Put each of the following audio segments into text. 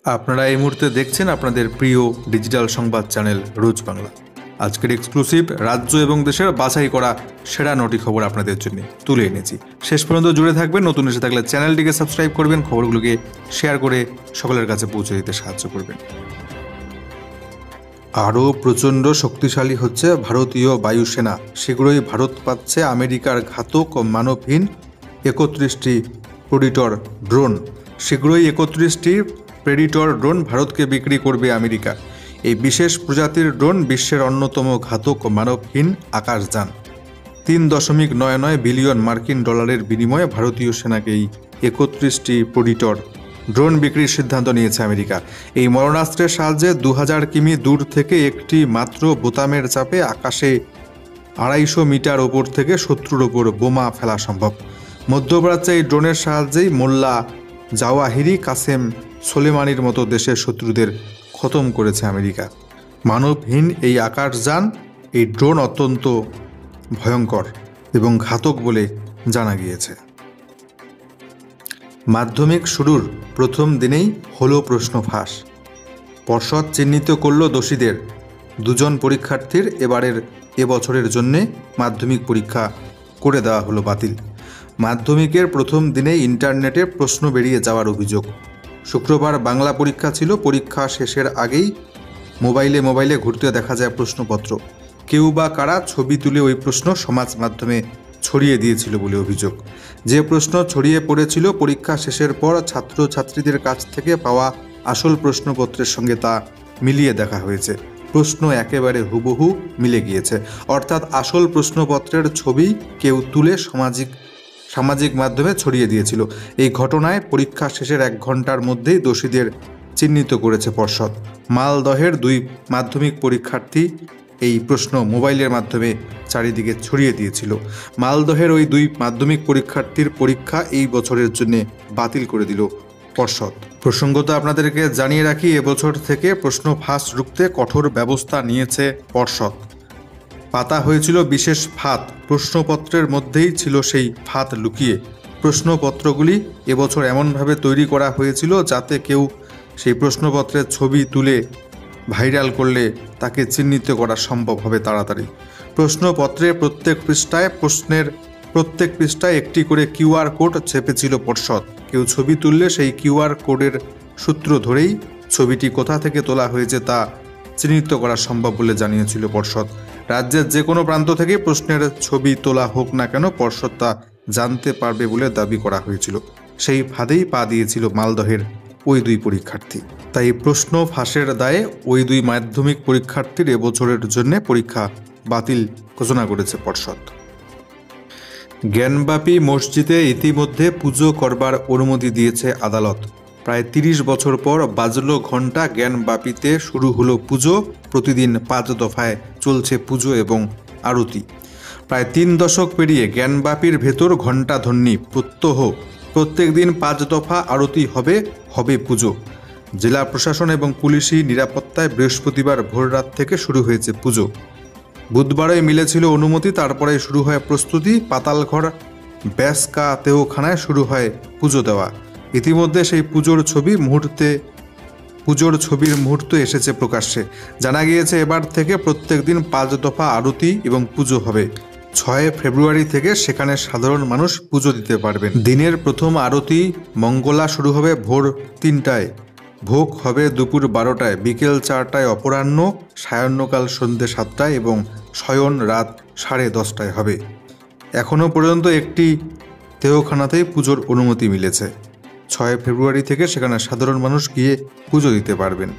আপনারা এই মুহূর্তে দেখছেন আপনাদের প্রিয় ডিজিটাল সংবাদ চ্যানেল রোজ বাংলা। আজকের এক্সক্লুসিভ রাজ্য এবং দেশের বাছাই করা সেরা 9টি খবর আপনাদের জন্য তুলে এনেছি। শেষ পর্যন্ত জুড়ে থাকবেন। নতুন এসে থাকলে চ্যানেলটিকে সাবস্ক্রাইব করবেন, খবরগুলোকে শেয়ার করে সকলের কাছে পৌঁছে দিতে সাহায্য করবেন। আরও প্রচণ্ড শক্তিশালী হচ্ছে ভারতীয় বায়ুসেনা। শীঘ্রই ভারত পাচ্ছে আমেরিকার ঘাতক ও মানবহীন 31টি প্রেডিটর ড্রোন। শীঘ্রই 31টি প্রেডিটর ড্রোন ভারতকে বিক্রি করবে আমেরিকা। এই বিশেষ প্রজাতির ড্রোন বিশ্বের অন্যতম ঘাতক ও মানবহীন আকাশযান। 3.99 বিলিয়ন মার্কিন ডলারের বিনিময়ে ভারতীয় সেনাকে এই 31টি প্রেডিটর ড্রোন বিক্রির সিদ্ধান্ত নিয়েছে আমেরিকা। এই মরণাস্ত্রের সাহায্যে 2000 কিমি দূর থেকে একটি মাত্র বোতামের চাপে আকাশে 250 মিটার ওপর থেকে শত্রুর ওপর বোমা ফেলা সম্ভব। মধ্যপ্রাচ্যে এই ড্রোনের সাহায্যেই মোল্লা জাওয়াহিরি, কাসেম সোলেমানির মতো দেশের শত্রুদের খতম করেছে আমেরিকা। মানবহীন এই আকাশযান, এই ড্রোন অত্যন্ত ভয়ঙ্কর এবং ঘাতক বলে জানা গিয়েছে। মাধ্যমিক শুরুর প্রথম দিনেই হলো প্রশ্ন ফাঁস। পর্ষদ চিহ্নিত করল দোষীদের। 2জন পরীক্ষার্থীর এবছরের জন্যে মাধ্যমিক পরীক্ষা করে দেওয়া হলো বাতিল। মাধ্যমিকের প্রথম দিনেই ইন্টারনেটে প্রশ্ন বেরিয়ে যাওয়ার অভিযোগ। শুক্রবার বাংলা পরীক্ষা ছিল। পরীক্ষা শেষের আগেই মোবাইলে ঘুরতে দেখা যায় প্রশ্নপত্র। কেউ বা কারা ছবি তুলে ওই প্রশ্ন সমাজ মাধ্যমে ছড়িয়ে দিয়েছিল বলে অভিযোগ। যে প্রশ্ন ছড়িয়ে পড়েছিল, পরীক্ষা শেষের পর ছাত্রছাত্রীদের কাছ থেকে পাওয়া আসল প্রশ্নপত্রের সঙ্গে তা মিলিয়ে দেখা হয়েছে। প্রশ্ন একেবারে হুবহু মিলে গিয়েছে। অর্থাৎ আসল প্রশ্নপত্রের ছবি কেউ তুলে সামাজিক মাধ্যমে ছড়িয়ে দিয়েছিল। এই ঘটনায় পরীক্ষা শেষের 1 ঘন্টার মধ্যেই দোষীদের চিহ্নিত করেছে পর্ষদ। মালদহের 2 মাধ্যমিক পরীক্ষার্থী এই প্রশ্ন মোবাইলের মাধ্যমে চারিদিকে ছড়িয়ে দিয়েছিল। মালদহের ওই 2 মাধ্যমিক পরীক্ষার্থীর পরীক্ষা এই বছরের জন্য বাতিল করে দিল পর্ষদ। প্রসঙ্গত আপনাদেরকে জানিয়ে রাখি, এবছর থেকে প্রশ্ন ফাঁস রুখতে কঠোর ব্যবস্থা নিয়েছে পর্ষদ। পাতা হয়েছিল বিশেষ ফাঁদ। প্রশ্নপত্রের মধ্যেই ছিল সেই ফাঁদ লুকিয়ে। প্রশ্নপত্রগুলি এবছর এমনভাবে তৈরি করা হয়েছিল যাতে কেউ সেই প্রশ্নপত্রের ছবি তুলে ভাইরাল করলে তাকে চিহ্নিত করা সম্ভব হবে তাড়াতাড়ি। প্রশ্নপত্রের প্রত্যেক পৃষ্ঠায় একটি করে কিউআর কোড চেপেছিল পর্ষদ। কেউ ছবি তুললে সেই কিউআর কোডের সূত্র ধরেই ছবিটি কোথা থেকে তোলা হয়েছে তা চিহ্নিত করা সম্ভব বলে জানিয়েছিল পর্ষদ। রাজ্যের যে কোনো প্রান্ত থেকে প্রশ্নের ছবি তোলা হোক না কেন, পর্ষদ তা জানতে পারবে বলে দাবি করা হয়েছিল। সেই ফাঁদেই পা দিয়েছিল মালদহের ওই 2 পরীক্ষার্থী। তাই প্রশ্ন ফাঁসের দায়ে ওই 2 মাধ্যমিক পরীক্ষার্থীর এবছরের জন্য পরীক্ষা বাতিল ঘোষণা করেছে পর্ষদ। জ্ঞানবাপী মসজিদে ইতিমধ্যে পুজো করবার অনুমতি দিয়েছে আদালত। প্রায় 30 বছর পর বাজলো ঘণ্টা। জ্ঞানবাপীতে শুরু হলো পুজো। প্রতিদিন 5 দফায় চলছে পুজো এবং আরতি। প্রায় 3 দশক পেরিয়ে জ্ঞানবাপীর ভেতর ঘণ্টাধ্বনি প্রত্যহ। প্রত্যেক দিন 5 দফা আরতি হবে পুজো। জেলা প্রশাসন এবং পুলিশি নিরাপত্তায় বৃহস্পতিবার ভোররাত থেকে শুরু হয়েছে পুজো। বুধবারে মিলেছিল অনুমতি, তারপরে শুরু হয় প্রস্তুতি। পাতালঘর ব্যাসকা তেহখানায় শুরু হয় পুজো দেওয়া। ইতিমধ্যে সেই পুজোর ছবির মুহূর্ত এসেছে প্রকাশ্যে। জানা গিয়েছে এবার থেকে প্রত্যেক দিন 5 দফা আরতি এবং পুজো হবে। 6 ফেব্রুয়ারি থেকে সেখানে সাধারণ মানুষ পুজো দিতে পারবেন। দিনের প্রথম আরতি মঙ্গলা শুরু হবে ভোর 3টায়, ভোগ হবে দুপুর 12টায়, বিকেল 4টায় অপরাহ্ন, সায়াহ্নকাল সন্ধ্যে 7টায় এবং শয়ন রাত 10:30টায় হবে। এখনও পর্যন্ত একটি তেহখানাতেই পুজোর অনুমতি মিলেছে। 6 ফেব্রুয়ারি থেকে সেখানে সাধারণ মানুষ গিয়ে পুজো দিতে পারবেন।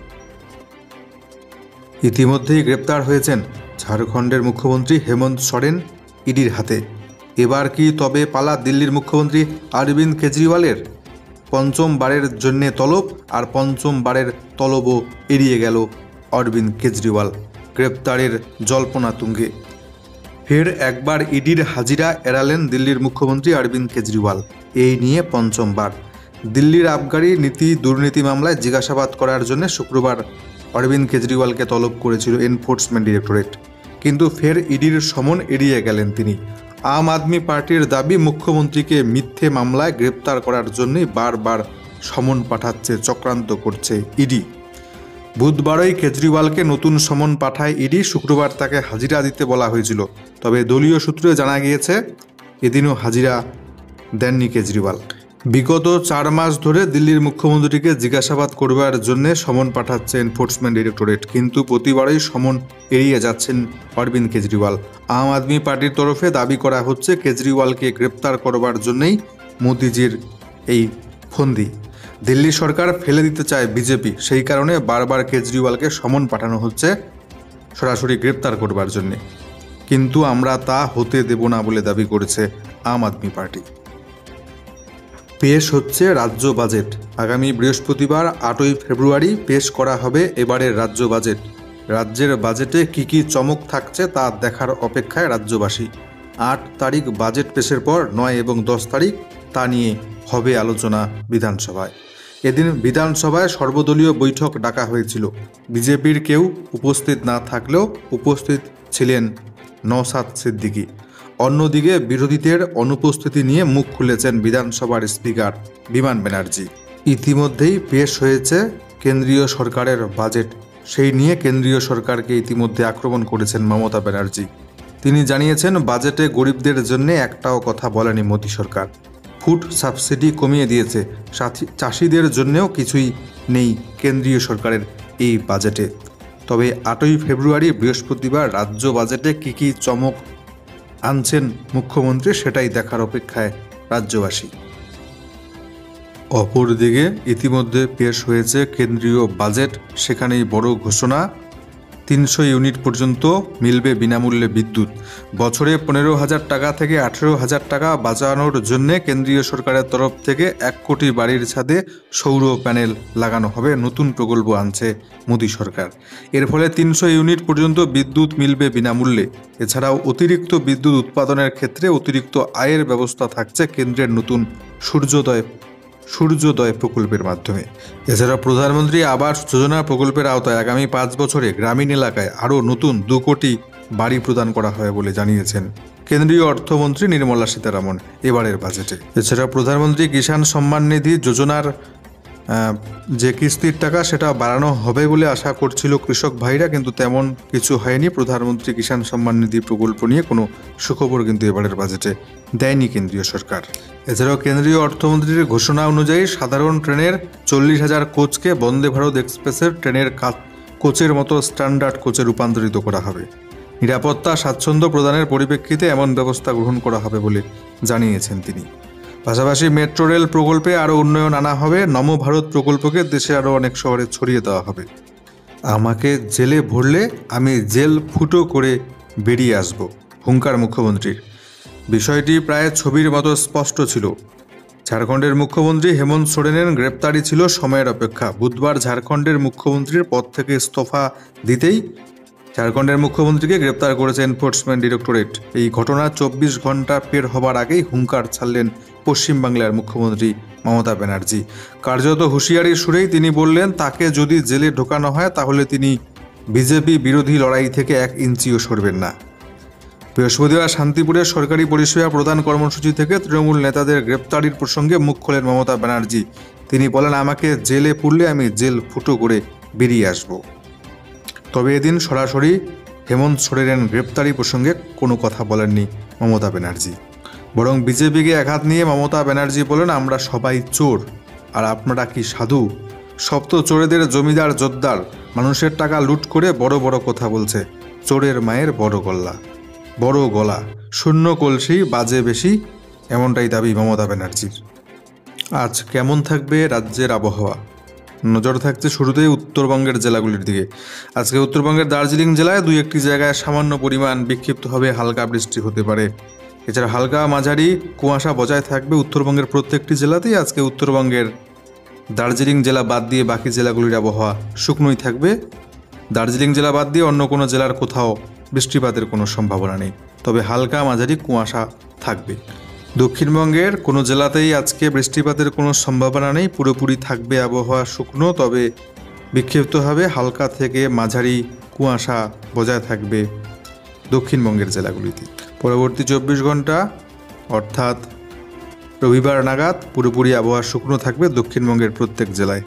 ইতিমধ্যেই গ্রেপ্তার হয়েছেন ঝাড়খণ্ডের মুখ্যমন্ত্রী হেমন্ত সোরেন ইডির হাতে। এবার কি তবে পালা দিল্লির মুখ্যমন্ত্রী অরবিন্দ কেজরিওয়ালের? 5ম বারের জন্যে তলব, আর 5ম বারের তলবও এড়িয়ে গেল অরবিন্দ কেজরিওয়াল। গ্রেপ্তারের জল্পনা তুঙ্গে। ফের একবার ইডির হাজিরা এড়ালেন দিল্লির মুখ্যমন্ত্রী অরবিন্দ কেজরিওয়াল। এই নিয়ে 5ম বার। দিল্লির আবগারি নীতি দুর্নীতি মামলায় জিজ্ঞাসাবাদ করার জন্য শুক্রবার অরবিন্দ কেজরিওয়ালকে তলব করেছিল এনফোর্সমেন্ট ডিরেক্টরেট। কিন্তু ফের ইডির সমন এড়িয়ে গেলেন তিনি। আম আদমি পার্টির দাবি, মুখ্যমন্ত্রীকে মিথ্যে মামলায় গ্রেপ্তার করার জন্যই বারবার সমন পাঠাচ্ছে, চক্রান্ত করছে ইডি। বুধবারই কেজরিওয়ালকে নতুন সমন পাঠায় ইডি। শুক্রবার তাকে হাজিরা দিতে বলা হয়েছিল, তবে দলীয় সূত্রে জানা গিয়েছে এদিনও হাজিরা দেননি কেজরিওয়াল। বিগত 4 মাস ধরে দিল্লির মুখ্যমন্ত্রীকে জিজ্ঞাসাবাদ করবার জন্য সমন পাঠাচ্ছে এনফোর্সমেন্ট ডিরেক্টরেট, কিন্তু প্রতিবারই সমন এড়িয়ে যাচ্ছেন অরবিন্দ কেজরিওয়াল। আম আদমি পার্টির তরফে দাবি করা হচ্ছে কেজরিওয়ালকে গ্রেপ্তার করবার জন্যই মোদিজির এই ফন্দি। দিল্লি সরকার ফেলে দিতে চায় বিজেপি, সেই কারণে বারবার কেজরিওয়ালকে সমন পাঠানো হচ্ছে সরাসরি গ্রেপ্তার করবার জন্যে, কিন্তু আমরা তা হতে দেব না বলে দাবি করেছে আম আদমি পার্টি। পেশ হচ্ছে রাজ্য বাজেট। আগামী বৃহস্পতিবার 8ই ফেব্রুয়ারি পেশ করা হবে এবারের রাজ্য বাজেট। রাজ্যের বাজেটে কী কী চমক থাকছে তা দেখার অপেক্ষায় রাজ্যবাসী। 8 তারিখ বাজেট পেশের পর 9 এবং 10 তারিখ তা নিয়ে হবে আলোচনা বিধানসভায়। এদিন বিধানসভায় সর্বদলীয় বৈঠক ডাকা হয়েছিল। বিজেপির কেউ উপস্থিত না থাকলেও উপস্থিত ছিলেন নওশাদ সিদ্দিকী। অন্যদিকে বিরোধীদের অনুপস্থিতি নিয়ে মুখ খুলেছেন বিধানসভার স্পিকার বিমান ব্যানার্জি। ইতিমধ্যেই পেশ হয়েছে কেন্দ্রীয় সরকারের বাজেট, সেই নিয়ে কেন্দ্রীয় সরকারকে ইতিমধ্যে আক্রমণ করেছেন মমতা ব্যানার্জি। তিনি জানিয়েছেন বাজেটে গরিবদের জন্য একটাও কথা বলেনি মোদী সরকার। ফুড সাবসিডি কমিয়ে দিয়েছে, চাষিদের জন্যও কিছুই নেই কেন্দ্রীয় সরকারের এই বাজেটে। তবে 8ই ফেব্রুয়ারি বৃহস্পতিবার রাজ্য বাজেটে কী কী চমক আনছেন মুখ্যমন্ত্রী সেটাই দেখার অপেক্ষায় রাজ্যবাসী। অপরদিকে ইতিমধ্যে পেশ হয়েছে কেন্দ্রীয় বাজেট, সেখানেই বড় ঘোষণা। 300 ইউনিট পর্যন্ত মিলবে বিনামূল্যে বিদ্যুৎ। বছরে 15,000 টাকা থেকে 18,000 টাকা বাঁচানোর জন্য কেন্দ্রীয় সরকারের তরফ থেকে 1 কোটি বাড়ির ছাদে সৌর প্যানেল লাগানো হবে, নতুন প্রকল্প আনছে মোদী সরকার। এর ফলে 300 ইউনিট পর্যন্ত বিদ্যুৎ মিলবে বিনামূল্যে। এছাড়াও অতিরিক্ত বিদ্যুৎ উৎপাদনের ক্ষেত্রে অতিরিক্ত আয়ের ব্যবস্থা থাকছে কেন্দ্রের নতুন সূর্যোদয় প্রকল্পের মাধ্যমে। এছাড়া প্রধানমন্ত্রী আবাস যোজনা প্রকল্পের আওতায় আগামী 5 বছরে গ্রামীণ এলাকায় আরও নতুন 2 কোটি বাড়ি প্রদান করা হয় বলে জানিয়েছেন কেন্দ্রীয় অর্থমন্ত্রী নির্মলা সীতারামন এবারের বাজেটে। এছাড়া প্রধানমন্ত্রী কিষাণ সম্মান নিধি যোজনার যে কিস্তির টাকা সেটা বাড়ানো হবে বলে আশা করছিল কৃষক ভাইরা, কিন্তু তেমন কিছু হয়নি। প্রধানমন্ত্রী কিষাণ সম্মান নিধি প্রকল্প নিয়ে কোনো সুখবর কিন্তু এবারের বাজেটে দেয়নি কেন্দ্রীয় সরকার। এছাড়াও কেন্দ্রীয় অর্থমন্ত্রীর ঘোষণা অনুযায়ী সাধারণ ট্রেনের 40,000 কোচকে বন্দে ভারত এক্সপ্রেসের ট্রেনের কোচের মতো স্ট্যান্ডার্ড কোচে রূপান্তরিত করা হবে। নিরাপত্তা স্বাচ্ছন্দ্য প্রদানের পরিপ্রেক্ষিতে এমন ব্যবস্থা গ্রহণ করা হবে বলে জানিয়েছেন তিনি। পাশাপাশি মেট্রো রেল প্রকল্পে আরও উন্নয়ন আনা হবে। নম ভারত প্রকল্পকে দেশে আরও অনেক শহরে ছড়িয়ে দেওয়া হবে। আমাকে জেলে ভরলে আমি জেল ফুটো করে বেরিয়ে আসব, হুঙ্কার মুখ্যমন্ত্রীর। বিষয়টি প্রায় ছবির মতো স্পষ্ট ছিল। ঝাড়খণ্ডের মুখ্যমন্ত্রী হেমন্ত সোরেনের গ্রেপ্তারি ছিল সময়ের অপেক্ষা। বুধবার ঝাড়খণ্ডের মুখ্যমন্ত্রীর পদ থেকে ইস্তফা দিতেই ঝাড়খণ্ডের মুখ্যমন্ত্রীকে গ্রেপ্তার করেছে এনফোর্সমেন্ট ডিরেক্টরেট। এই ঘটনা 24 ঘন্টা পের হবার আগেই হুঙ্কার ছাড়লেন পশ্চিমবাংলার মুখ্যমন্ত্রী মমতা ব্যানার্জি। কার্যত হুঁশিয়ারির সুরেই তিনি বললেন, তাকে যদি জেলে ঢোকানো হয় তাহলে তিনি বিজেপি বিরোধী লড়াই থেকে 1 ইঞ্চিও সরবেন না। বৃহস্পতিবার শান্তিপুরের সরকারি পরিষেবা প্রদান কর্মসূচি থেকে তৃণমূল নেতাদের গ্রেপ্তারির প্রসঙ্গে মুখ খোলেন মমতা ব্যানার্জি। তিনি বলেন, আমাকে জেলে পুরলে আমি জেল ফুটো করে বেরিয়ে আসব। তবে এদিন সরাসরি হেমন্ত সোরেনের গ্রেপ্তারি প্রসঙ্গে কোনো কথা বলেননি মমতা ব্যানার্জি। বরং বিজেপিকে আঘাত নিয়ে মমতা ব্যানার্জি বলেন, আমরা সবাই চোর, আর আপনারা কি সাধু? সব তো চোরেদের জমিদার জোদ্দার, মানুষের টাকা লুট করে বড় বড় কথা বলছে। চোরের মায়ের বড় গলা, শূন্য কলসি বাজে বেশি, এমনটাই দাবি মমতা ব্যানার্জির। আজ কেমন থাকবে রাজ্যের আবহাওয়া? নজর থাকছে শুরুতেই উত্তরবঙ্গের জেলাগুলির দিকে। আজকে উত্তরবঙ্গের দার্জিলিং জেলায় 2-1টি জায়গায় সামান্য পরিমাণ বিক্ষিপ্তভাবে হালকা বৃষ্টি হতে পারে। এছাড়া হালকা মাঝারি কুয়াশা বজায় থাকবে উত্তরবঙ্গের প্রত্যেকটি জেলাতেই। আজকে উত্তরবঙ্গের দার্জিলিং জেলা বাদ দিয়ে বাকি জেলাগুলির আবহাওয়া শুকনোই থাকবে। দার্জিলিং জেলা বাদ দিয়ে অন্য কোনো জেলার কোথাও বৃষ্টিপাতের কোনো সম্ভাবনা নেই, তবে হালকা মাঝারি কুয়াশা থাকবে। দক্ষিণবঙ্গের কোনো জেলাতেই আজকে বৃষ্টিপাতের কোনো সম্ভাবনা নেই, পুরোপুরি থাকবে আবহাওয়া শুকনো, তবে বিক্ষিপ্তভাবে হালকা থেকে মাঝারি কুয়াশা বজায় থাকবে দক্ষিণবঙ্গের জেলাগুলিতে। পরবর্তী 24 ঘন্টা অর্থাৎ রবিবার নাগাদ পুরোপুরি আবহাওয়া শুকনো থাকবে দক্ষিণবঙ্গের প্রত্যেক জেলায়।